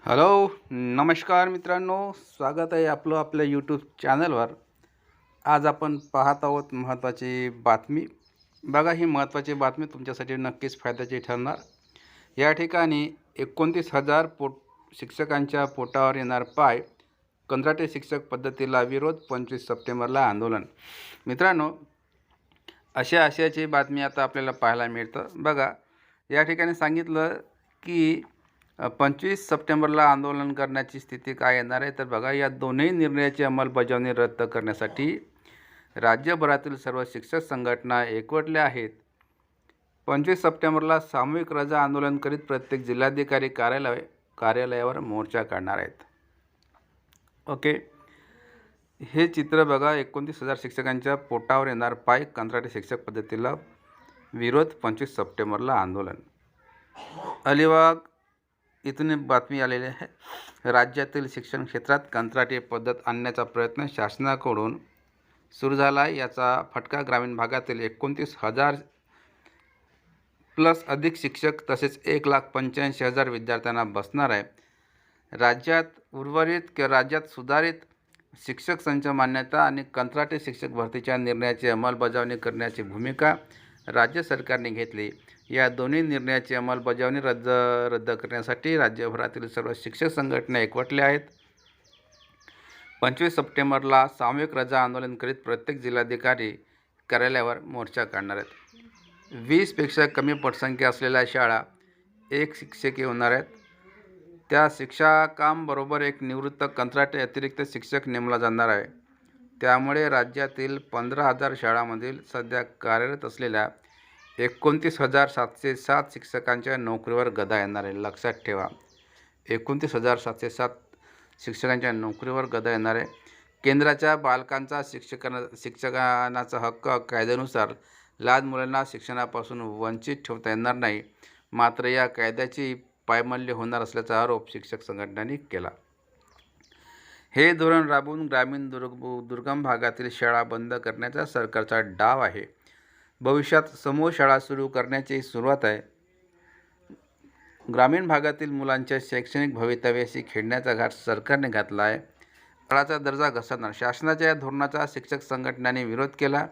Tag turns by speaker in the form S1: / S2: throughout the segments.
S1: Hello, नमस्कार मित्रांनो, स्वागत आहे आपलं आपल्या यूट्यूब चॅनलवर. आज आपण पाहत आहोत महत्त्वाची बातमी. बघा, ही महत्त्वाची बातमी तुमच्यासाठी नक्कीच फायद्याची ठरणार. या ठिकाणी 29,000 शिक्षकांच्या पोटावर येणार पाय, कंत्राटी शिक्षक पद्धतीला विरोध, 25 सप्टेंबरला आंदोलन. मित्रांनो, अशा आशयाची बातमी आता आपल्याला पाहायला मिळतं. बघा, या ठिकाणी सांगितलं की 25 सप्टेंबरला आंदोलन करण्याची स्थिती काय येणार आहे. तर बघा, या दोन्ही निर्णयाची अंमलबजावणी रद्द करण्यासाठी राज्यभरातील सर्व शिक्षक संघटना एकवटल्या आहेत. 25 सप्टेंबरला सामूहिक रजा आंदोलन करीत प्रत्येक जिल्हाधिकारी कार्यालयावर मोर्चा काढणार आहेत. ओके, हे चित्र बघा. 29,000 शिक्षकांच्या पोटावर येणार पाय, कंत्राटी शिक्षक पद्धतीला विरोध, 25 सप्टेंबरला आंदोलन. अलिबाग इथून बातमी आलेली आहे. राज्यातील शिक्षण क्षेत्रात कंत्राटी पद्धत आणण्याचा प्रयत्न शासनाकडून सुरू झाला आहे. याचा फटका ग्रामीण भागातील 29,000 प्लस अधिक शिक्षक तसेच 1,85,000 विद्यार्थ्यांना बसणार आहे. राज्यात सुधारित शिक्षक संच मान्यता आणि कंत्राटी शिक्षक भरतीच्या निर्णयाची अंमलबजावणी करण्याची भूमिका राज्य सरकारने घेतली. या दोन्ही निर्णयाची अंमलबजावणी रद्द करण्यासाठी राज्यभरातील सर्व शिक्षक संघटना एकवटल्या आहेत. 25 सप्टेंबरला सामूहिक रजा आंदोलन करीत प्रत्येक जिल्हाधिकारी कार्यालयावर मोर्चा काढणार आहेत. 20पेक्षा कमी पटसंख्या असलेल्या शाळा 1 शिक्षक होणार आहेत. त्या शिक्षकांबरोबर एक निवृत्त कंत्राटी अतिरिक्त शिक्षक नेमला जाणार आहे. त्यामुळे राज्यातील 15,000 शाळांमधील सध्या कार्यरत असलेल्या 29,707 शिक्षकांच्या नोकरीवर गदा येणार आहे. लक्षात ठेवा, 29,707 शिक्षकांच्या नोकरीवर गदा येणार आहे. केंद्राच्या बालकांचा शिक्षणाचा हक्क कायद्यानुसार लहान मुलांना शिक्षणापासून वंचित ठेवता येणार नाही. मात्र या कायद्याची पायमल्ली होणार असल्याचा आरोप शिक्षक संघटनांनी केला. हे धोरण राबवून ग्रामीण दुर्गम भागातील शाळा बंद करण्याचा सरकारचा डाव आहे. भविष्यात समूह शाळा सुरू करण्याची सुरुवात आहे. ग्रामीण भागातील मुलांच्या शैक्षणिक भवितव्याशी खेळण्याचा घाट सरकारने घातला आहे. शाळाचा दर्जा घसरणार. शासनाच्या या धोरणाचा शिक्षक संघटनांनी विरोध केला.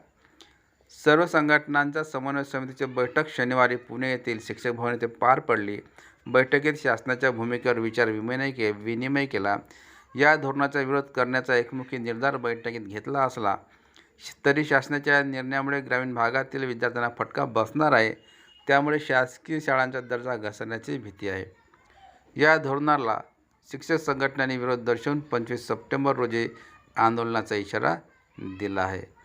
S1: सर्व संघटनांच्या समन्वय समितीची बैठक शनिवारी पुणे येथील शिक्षक भवन येथे पार पडली. बैठकीत शासनाच्या भूमिकेवर विनिमय केला. या धोरणाचा विरोध करण्याचा एकमुखी निर्धार बैठकीत घेतला असला तरी शासनाच्या निर्णयामुळे ग्रामीण भागातील विद्यार्थ्यांना फटका बसणार आहे. त्यामुळे शासकीय शाळांचा दर्जा घसरण्याची भीती आहे. या धोरणाला शिक्षक संघटनांनी विरोध दर्शवून 25 सप्टेंबर रोजी आंदोलनाचा इशारा दिला आहे.